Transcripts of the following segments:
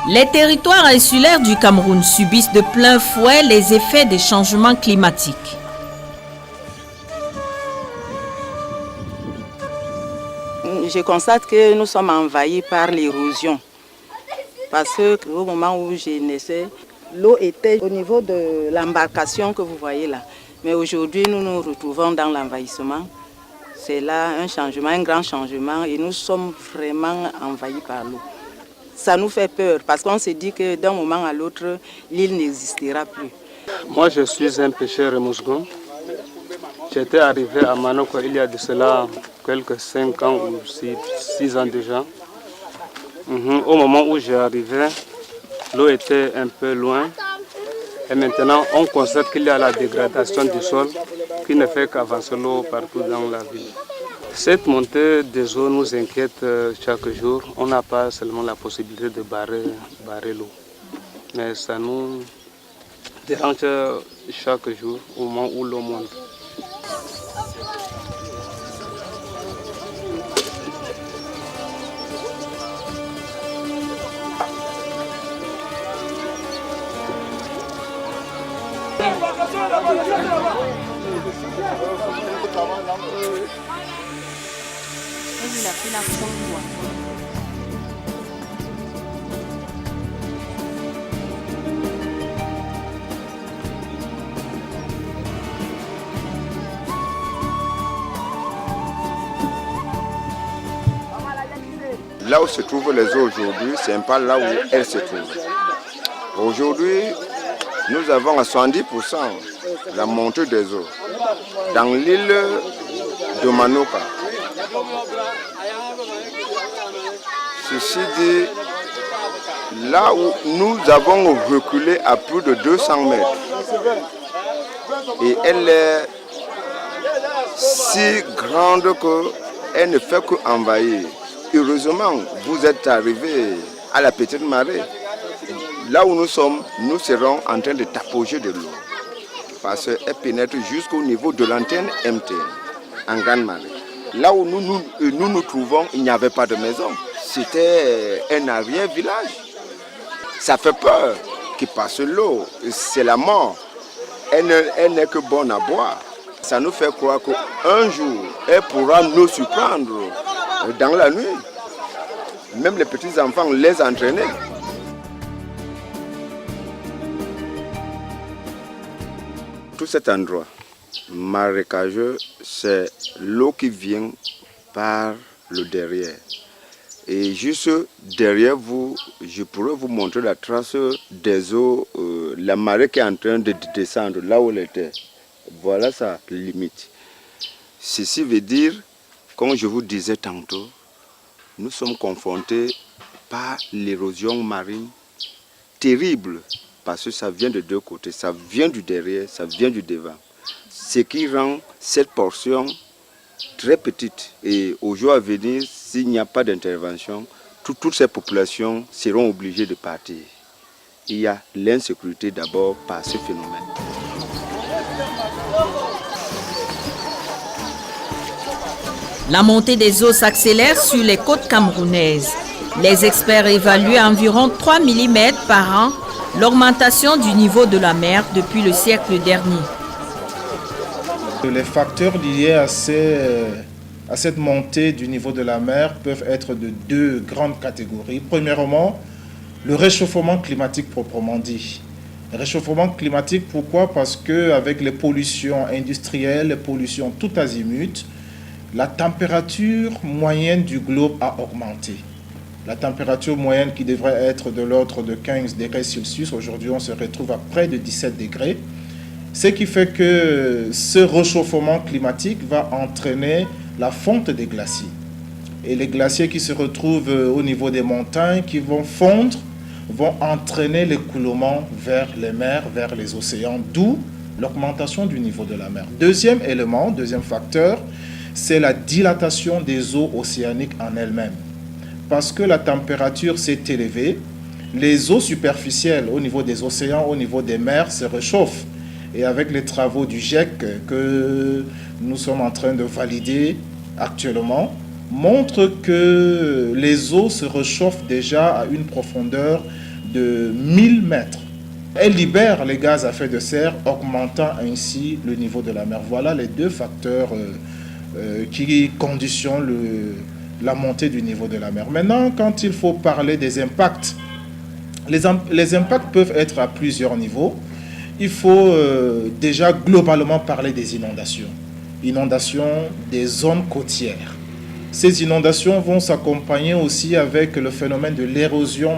Les territoires insulaires du Cameroun subissent de plein fouet les effets des changements climatiques. Je constate que nous sommes envahis par l'érosion. Parce qu'au moment où je naissais, l'eau était au niveau de l'embarcation que vous voyez là. Mais aujourd'hui, nous nous retrouvons dans l'envahissement. C'est là un changement, un grand changement, et nous sommes vraiment envahis par l'eau. Ça nous fait peur parce qu'on se dit que d'un moment à l'autre, l'île n'existera plus. Moi, je suis un pêcheur mousgon. J'étais arrivé à Manoko il y a de cela quelques 5 ans ou 6 ans déjà. Au moment où j'ai arrivé, l'eau était un peu loin. Et maintenant, on constate qu'il y a la dégradation du sol qui ne fait qu'avancer l'eau partout dans la ville. Cette montée des eaux nous inquiète chaque jour. On n'a pas seulement la possibilité de barrer l'eau, mais ça nous dérange chaque jour au moment où l'eau monte. Là où se trouvent les eaux aujourd'hui, ce n'est pas là où elles se trouvent. Aujourd'hui, nous avons à 70% la montée des eaux dans l'île de Manoka. Ceci dit, là où nous avons reculé à plus de 200 mètres, et elle est si grande qu'elle ne fait qu'envahir. Heureusement, vous êtes arrivés à la petite marée. Là où nous sommes, nous serons en train de tapoger de l'eau. Parce qu'elle pénètre jusqu'au niveau de l'antenne MT, en grande marée. Là où nous trouvons, il n'y avait pas de maison. C'était un arrière-village. Ça fait peur qu'il passe l'eau. C'est la mort. Elle n'est que bonne à boire. Ça nous fait croire qu'un jour, elle pourra nous surprendre dans la nuit. Même les petits-enfants les entraîner. Tout cet endroit marécageux, c'est l'eau qui vient par le derrière. Et juste derrière vous, je pourrais vous montrer la trace des eaux, la marée qui est en train de descendre là où elle était. Voilà sa limite. Ceci veut dire, comme je vous disais tantôt, nous sommes confrontés par l'érosion marine terrible, parce que ça vient de deux côtés, ça vient du derrière, ça vient du devant. Ce qui rend cette portion très petite. Et au jour à venir, s'il n'y a pas d'intervention, toutes ces populations seront obligées de partir. Il y a l'insécurité d'abord par ce phénomène. La montée des eaux s'accélère sur les côtes camerounaises. Les experts évaluent à environ 3 mm par an l'augmentation du niveau de la mer depuis le siècle dernier. Les facteurs liés à cette montée du niveau de la mer peuvent être de deux grandes catégories. Premièrement, le réchauffement climatique proprement dit. Le réchauffement climatique, pourquoi? Parce qu'avec les pollutions industrielles, les pollutions tout azimut, la température moyenne du globe a augmenté. La température moyenne qui devrait être de l'ordre de 15 degrés Celsius, aujourd'hui on se retrouve à près de 17 degrés. Ce qui fait que ce réchauffement climatique va entraîner la fonte des glaciers. Et les glaciers qui se retrouvent au niveau des montagnes, qui vont fondre, vont entraîner l'écoulement vers les mers, vers les océans, d'où l'augmentation du niveau de la mer. Deuxième élément, deuxième facteur, c'est la dilatation des eaux océaniques en elles-mêmes. Parce que la température s'est élevée, les eaux superficielles au niveau des océans, au niveau des mers se réchauffent. Et avec les travaux du GIEC que nous sommes en train de valider actuellement, montrent que les eaux se réchauffent déjà à une profondeur de 1000 mètres. Elle libère les gaz à effet de serre, augmentant ainsi le niveau de la mer. Voilà les deux facteurs qui conditionnent la montée du niveau de la mer. Maintenant, quand il faut parler des impacts, les impacts peuvent être à plusieurs niveaux. Il faut déjà globalement parler des inondations. Inondations des zones côtières. Ces inondations vont s'accompagner aussi avec le phénomène de l'érosion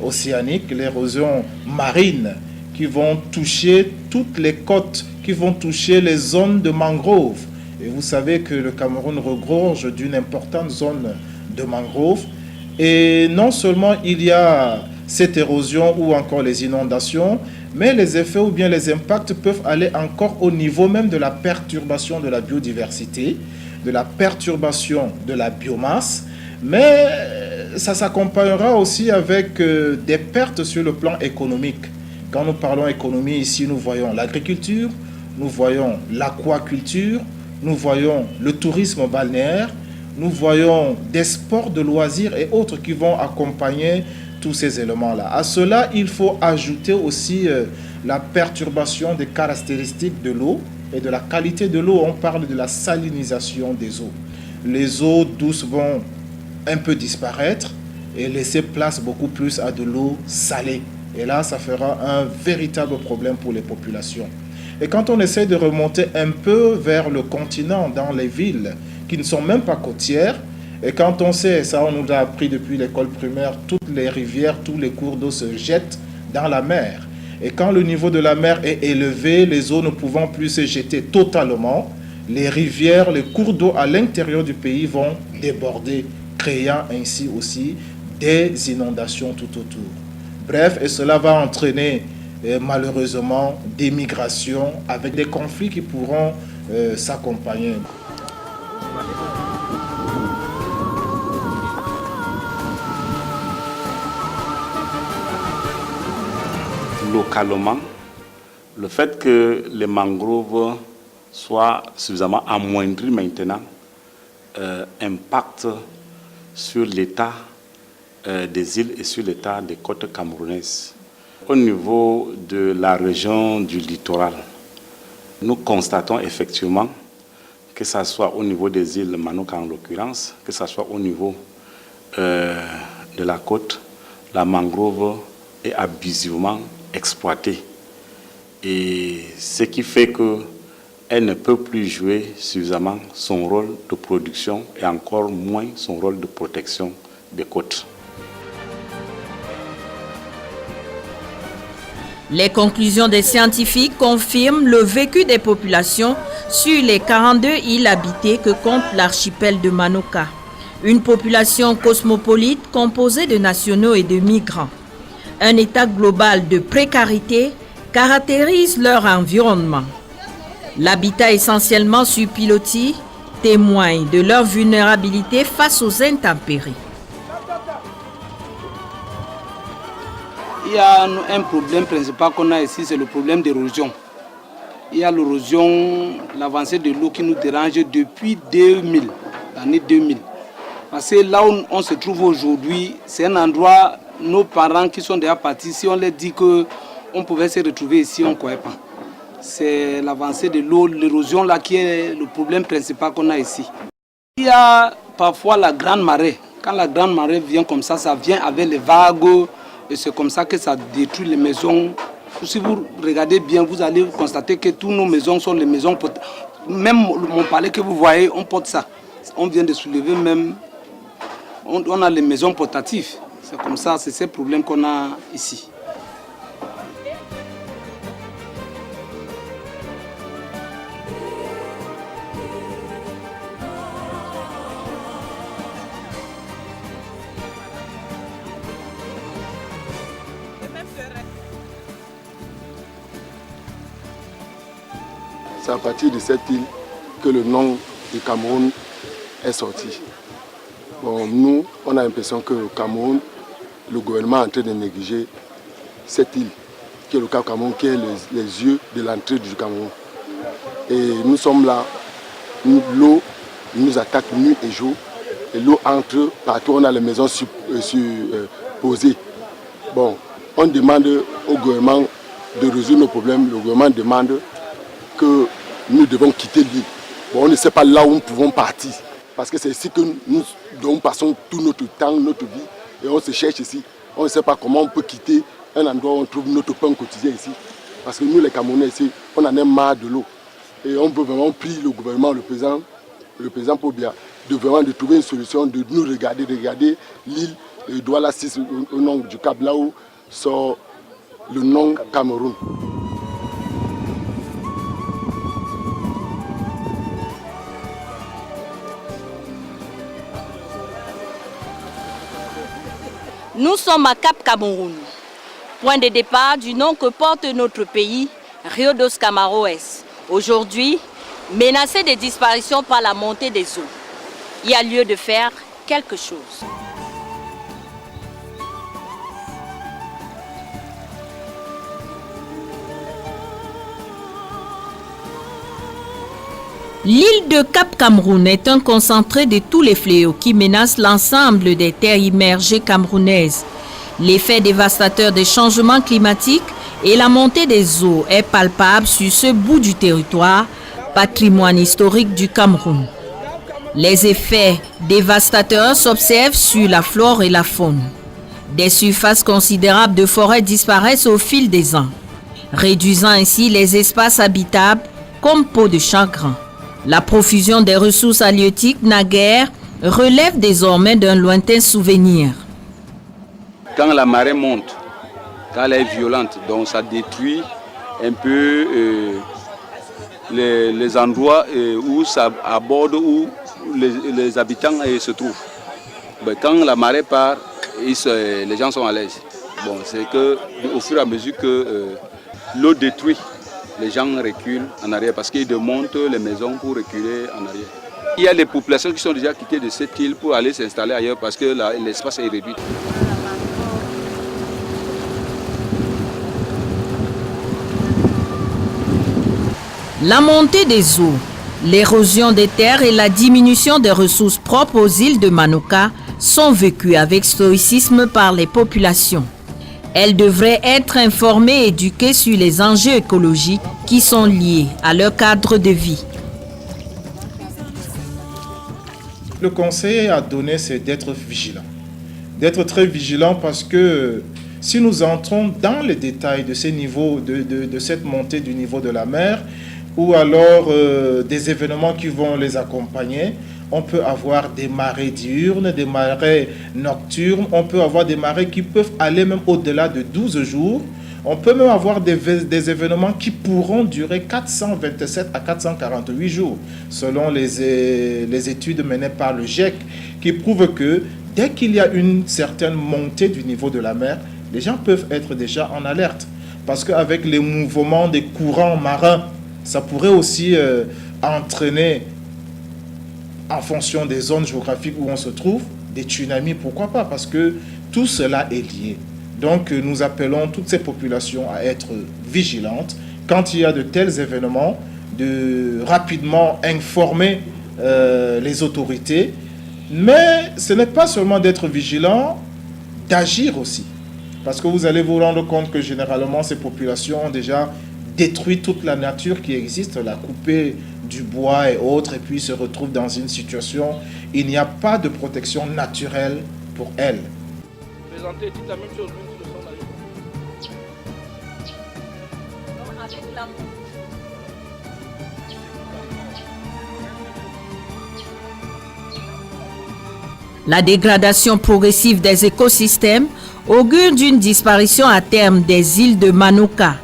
océanique, l'érosion marine, qui vont toucher toutes les côtes, qui vont toucher les zones de mangroves. Et vous savez que le Cameroun regorge d'une importante zone de mangroves. Et non seulement il y a cette érosion ou encore les inondations, mais les effets ou bien les impacts peuvent aller encore au niveau même de la perturbation de la biodiversité, de la perturbation de la biomasse, mais ça s'accompagnera aussi avec des pertes sur le plan économique. Quand nous parlons économie ici, nous voyons l'agriculture, nous voyons l'aquaculture, nous voyons le tourisme balnéaire, nous voyons des sports de loisirs et autres qui vont accompagner tous ces éléments-là. À cela, il faut ajouter aussi la perturbation des caractéristiques de l'eau et de la qualité de l'eau. On parle de la salinisation des eaux. Les eaux douces vont un peu disparaître et laisser place beaucoup plus à de l'eau salée. Et là, ça fera un véritable problème pour les populations. Et quand on essaie de remonter un peu vers le continent, dans les villes qui ne sont même pas côtières, et quand on sait, ça on nous a appris depuis l'école primaire, toutes les rivières, tous les cours d'eau se jettent dans la mer. Et quand le niveau de la mer est élevé, les eaux ne pouvant plus se jeter totalement, les rivières, les cours d'eau à l'intérieur du pays vont déborder, créant ainsi aussi des inondations tout autour. Bref, et cela va entraîner malheureusement des migrations avec des conflits qui pourront s'accompagner. Localement, le fait que les mangroves soient suffisamment amoindris maintenant impacte sur l'état des îles et sur l'état des côtes camerounaises. Au niveau de la région du littoral, nous constatons effectivement que ce soit au niveau des îles Manoka en l'occurrence, que ce soit au niveau de la côte, la mangrove est abusivement exploitée. Et ce qui fait qu'elle ne peut plus jouer suffisamment son rôle de production et encore moins son rôle de protection des côtes. Les conclusions des scientifiques confirment le vécu des populations sur les 42 îles habitées que compte l'archipel de Manoka. Une population cosmopolite composée de nationaux et de migrants. Un état global de précarité caractérise leur environnement. L'habitat essentiellement sur pilotis témoigne de leur vulnérabilité face aux intempéries. Il y a un problème principal qu'on a ici, c'est le problème d'érosion. Il y a l'érosion, l'avancée de l'eau qui nous dérange depuis 2000, l'année 2000. Parce que là où on se trouve aujourd'hui, c'est un endroit, nos parents qui sont déjà partis, si on leur dit qu'on pouvait se retrouver ici, on ne croit pas. C'est l'avancée de l'eau, l'érosion là qui est le problème principal qu'on a ici. Il y a parfois la grande marée. Quand la grande marée vient comme ça vient avec les vagues. Et c'est comme ça que ça détruit les maisons. Si vous regardez bien, vous allez constater que toutes nos maisons sont les maisons portatives. Même mon palais que vous voyez, on porte ça. On vient de soulever même. On a les maisons portatives. C'est comme ça, c'est ces problèmes qu'on a ici. C'est à partir de cette île que le nom du Cameroun est sorti. Bon, nous, on a l'impression que le Cameroun, le gouvernement est en train de négliger cette île, qui est le Cap Cameroun, qui est les yeux de l'entrée du Cameroun. Et nous sommes là, l'eau nous attaque nuit et jour, et l'eau entre partout, on a les maisons posées. Bon, on demande au gouvernement de résoudre nos problèmes. Le gouvernement demande que nous devons quitter l'île. Bon, on ne sait pas là où nous pouvons partir. Parce que c'est ici que nous passons tout notre temps, notre vie. Et on se cherche ici. On ne sait pas comment on peut quitter un endroit où on trouve notre pain quotidien ici. Parce que nous, les Camerounais ici, on en a marre de l'eau. Et on peut vraiment prier le gouvernement, le président Pobia, de trouver une solution, de nous regarder l'île Douala 6 au nom du Cap, là où sort le nom Cameroun. Nous sommes à Cap Cameroun, point de départ du nom que porte notre pays, Rio dos Camaroes. Aujourd'hui, menacé de disparition par la montée des eaux. Il y a lieu de faire quelque chose. L'île de Cap Cameroun est un concentré de tous les fléaux qui menacent l'ensemble des terres immergées camerounaises. L'effet dévastateur des changements climatiques et la montée des eaux est palpable sur ce bout du territoire, patrimoine historique du Cameroun. Les effets dévastateurs s'observent sur la flore et la faune. Des surfaces considérables de forêts disparaissent au fil des ans, réduisant ainsi les espaces habitables comme peau de chagrin. La profusion des ressources halieutiques naguère relève désormais d'un lointain souvenir. Quand la marée monte, quand elle est violente, donc ça détruit un peu les endroits où ça aborde, où les habitants se trouvent. Ben, quand la marée part, les gens sont à l'aise. Bon, c'est qu'au fur et à mesure que l'eau détruit, les gens reculent en arrière parce qu'ils démontent les maisons pour reculer en arrière. Il y a des populations qui sont déjà quittées de cette île pour aller s'installer ailleurs parce que l'espace est réduit. La montée des eaux, l'érosion des terres et la diminution des ressources propres aux îles de Manoka sont vécues avec stoïcisme par les populations. Elles devraient être informées et éduquées sur les enjeux écologiques qui sont liés à leur cadre de vie. Le conseil à donner, c'est d'être vigilant. D'être très vigilant parce que si nous entrons dans les détails de ces niveaux, de cette montée du niveau de la mer, ou alors des événements qui vont les accompagner, on peut avoir des marées diurnes, des marées nocturnes, on peut avoir des marées qui peuvent aller même au-delà de 12 jours. On peut même avoir des événements qui pourront durer 427 à 448 jours, selon les études menées par le GIEC, qui prouvent que dès qu'il y a une certaine montée du niveau de la mer, les gens peuvent être déjà en alerte. Parce qu'avec les mouvements des courants marins, ça pourrait aussi entraîner, en fonction des zones géographiques où on se trouve, des tsunamis, pourquoi pas, parce que tout cela est lié. Donc nous appelons toutes ces populations à être vigilantes. Quand il y a de tels événements, de rapidement informer les autorités. Mais ce n'est pas seulement d'être vigilant, d'agir aussi. Parce que vous allez vous rendre compte que généralement ces populations ont déjà détruit toute la nature qui existe, la coupée du bois et autres, et puis se retrouvent dans une situation, il n'y a pas de protection naturelle pour elles. Présenter toute la même chose. La dégradation progressive des écosystèmes augure d'une disparition à terme des îles de Manoka.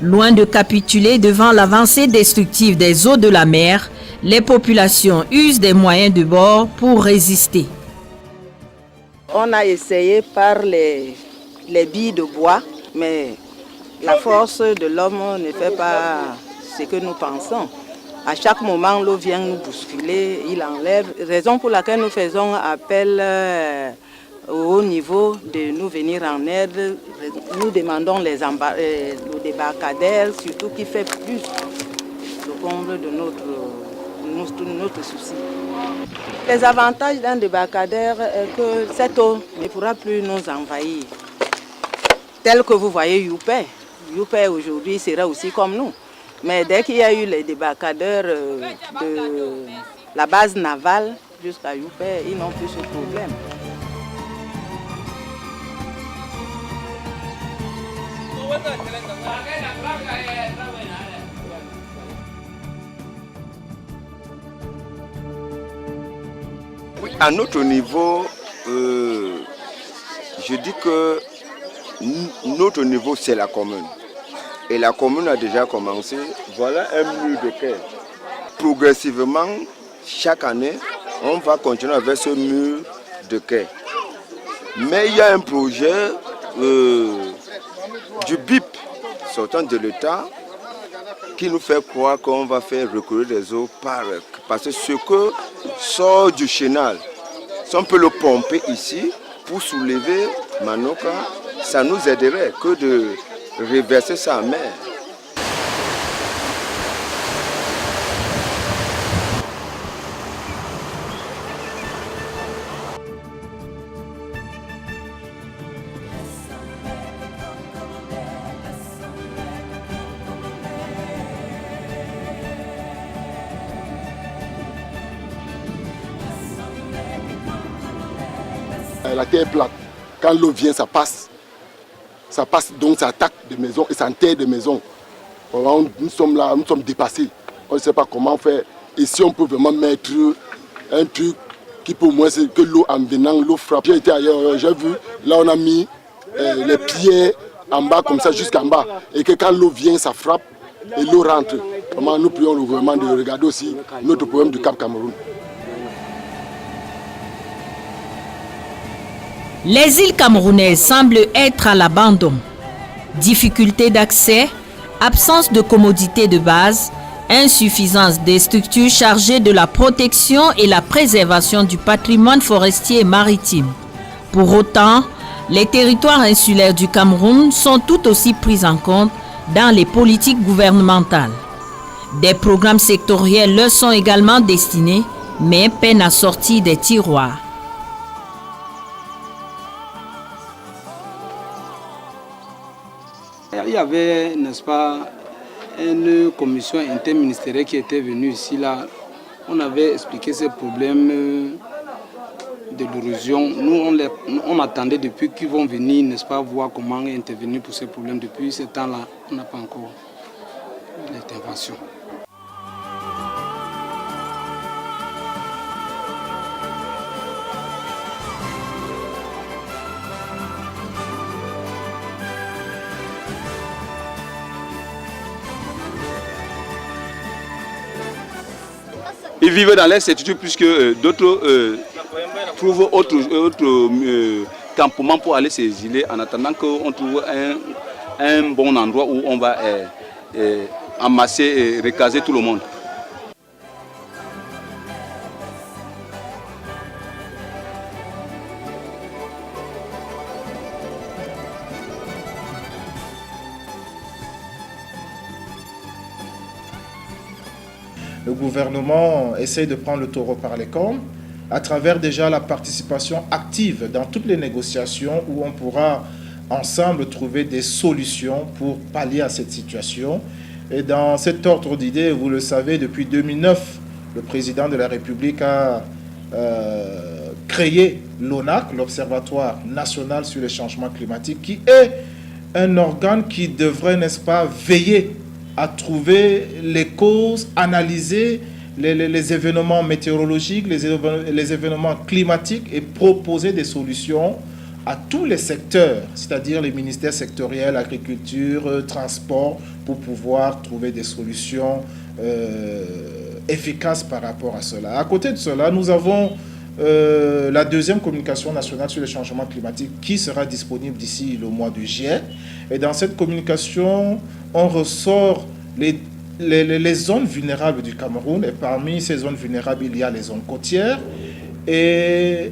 Loin de capituler devant l'avancée destructive des eaux de la mer, les populations usent des moyens de bord pour résister. On a essayé par les billes de bois, mais la force de l'homme ne fait pas ce que nous pensons. À chaque moment, l'eau vient nous bousculer, il enlève. Raison pour laquelle nous faisons appel au haut niveau de nous venir en aide. Nous demandons les débarcadères, surtout qui fait plus le comble de notre souci. Les avantages d'un débarcadère est que cette eau ne pourra plus nous envahir. tel que vous voyez Youpé. Youpé aujourd'hui sera aussi comme nous. Mais dès qu'il y a eu les débarcadeurs de la base navale jusqu'à Youpé, ils n'ont plus ce problème. Oui, à notre niveau, je dis que notre niveau, c'est la commune. Et la commune a déjà commencé. Voilà un mur de quai. Progressivement, chaque année, on va continuer avec ce mur de quai. Mais il y a un projet du BIP sortant de l'État qui nous fait croire qu'on va faire recueillir des eaux parce que ce que sort du chenal, si on peut le pomper ici pour soulever Manoka, ça nous aiderait que de reverser ça en mer. La terre est plate. Quand l'eau vient, ça passe. Ça passe, donc ça attaque des maisons et ça enterre des maisons. Nous sommes là, nous sommes dépassés. On ne sait pas comment faire. Et si on peut vraiment mettre un truc qui peut au moins c'est que l'eau en venant, l'eau frappe. J'ai été ailleurs, j'ai vu, là on a mis les pierres en bas comme ça jusqu'en bas. Et que quand l'eau vient, ça frappe et l'eau rentre. Vraiment, nous prions le gouvernement de regarder aussi notre problème du Cap Cameroun. Les îles camerounaises semblent être à l'abandon. Difficultés d'accès, absence de commodités de base, insuffisance des structures chargées de la protection et la préservation du patrimoine forestier et maritime. Pour autant, les territoires insulaires du Cameroun sont tout aussi pris en compte dans les politiques gouvernementales. Des programmes sectoriels leur sont également destinés, mais peinent à sortir des tiroirs. Il y avait, n'est-ce pas, une commission interministérielle qui était venue ici. Là. On avait expliqué ces problèmes de l'érosion. Nous, on attendait depuis qu'ils vont venir, n'est-ce pas, voir comment intervenir pour ces problèmes. Depuis ce temps-là, on n'a pas encore eu l'intervention. Ils vivent dans l'incertitude puisque d'autres trouvent autre campement pour aller s'exiler en attendant qu'on trouve un bon endroit où on va amasser et recaser tout le monde. Le gouvernement essaye de prendre le taureau par les cornes à travers déjà la participation active dans toutes les négociations où on pourra ensemble trouver des solutions pour pallier à cette situation. Et dans cet ordre d'idées, vous le savez, depuis 2009, le président de la République a créé l'ONAC, l'Observatoire national sur les changements climatiques, qui est un organe qui devrait, n'est-ce pas, veiller à trouver les causes, analyser les événements météorologiques, les événements climatiques et proposer des solutions à tous les secteurs, c'est-à-dire les ministères sectoriels, agriculture, transport, pour pouvoir trouver des solutions efficaces par rapport à cela. À côté de cela, nous avons la deuxième communication nationale sur les changements climatiques qui sera disponible d'ici le mois de juillet. Et dans cette communication, on ressort les zones vulnérables du Cameroun. Et parmi ces zones vulnérables, il y a les zones côtières. Et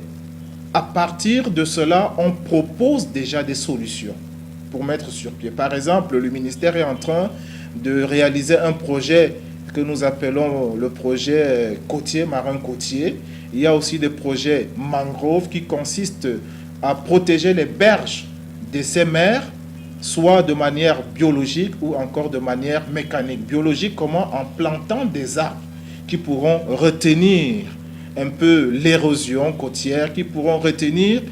à partir de cela, on propose déjà des solutions pour mettre sur pied. Par exemple, le ministère est en train de réaliser un projet que nous appelons le projet côtier, marin côtier. Il y a aussi des projets mangroves qui consistent à protéger les berges de ces mers soit de manière biologique ou encore de manière mécanique. Biologique, comment? En plantant des arbres qui pourront retenir un peu l'érosion côtière, qui pourront retenir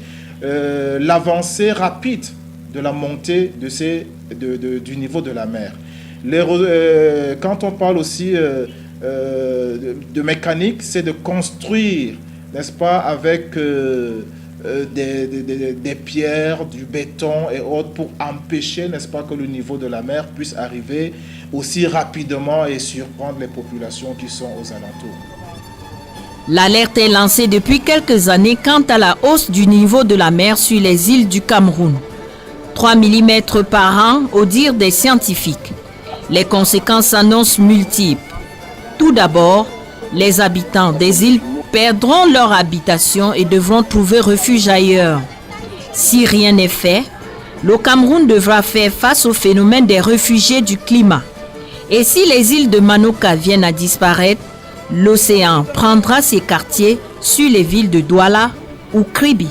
l'avancée rapide de la montée du niveau de la mer. Quand on parle aussi de mécanique, c'est de construire, n'est-ce pas, avec des pierres, du béton et autres pour empêcher, n'est-ce pas, que le niveau de la mer puisse arriver aussi rapidement et surprendre les populations qui sont aux alentours. L'alerte est lancée depuis quelques années quant à la hausse du niveau de la mer sur les îles du Cameroun. 3 mm par an au dire des scientifiques. Les conséquences s'annoncent multiples. Tout d'abord, les habitants des îles perdront leur habitation et devront trouver refuge ailleurs. Si rien n'est fait, le Cameroun devra faire face au phénomène des réfugiés du climat. Et si les îles de Manoka viennent à disparaître, l'océan prendra ses quartiers sur les villes de Douala ou Kribi.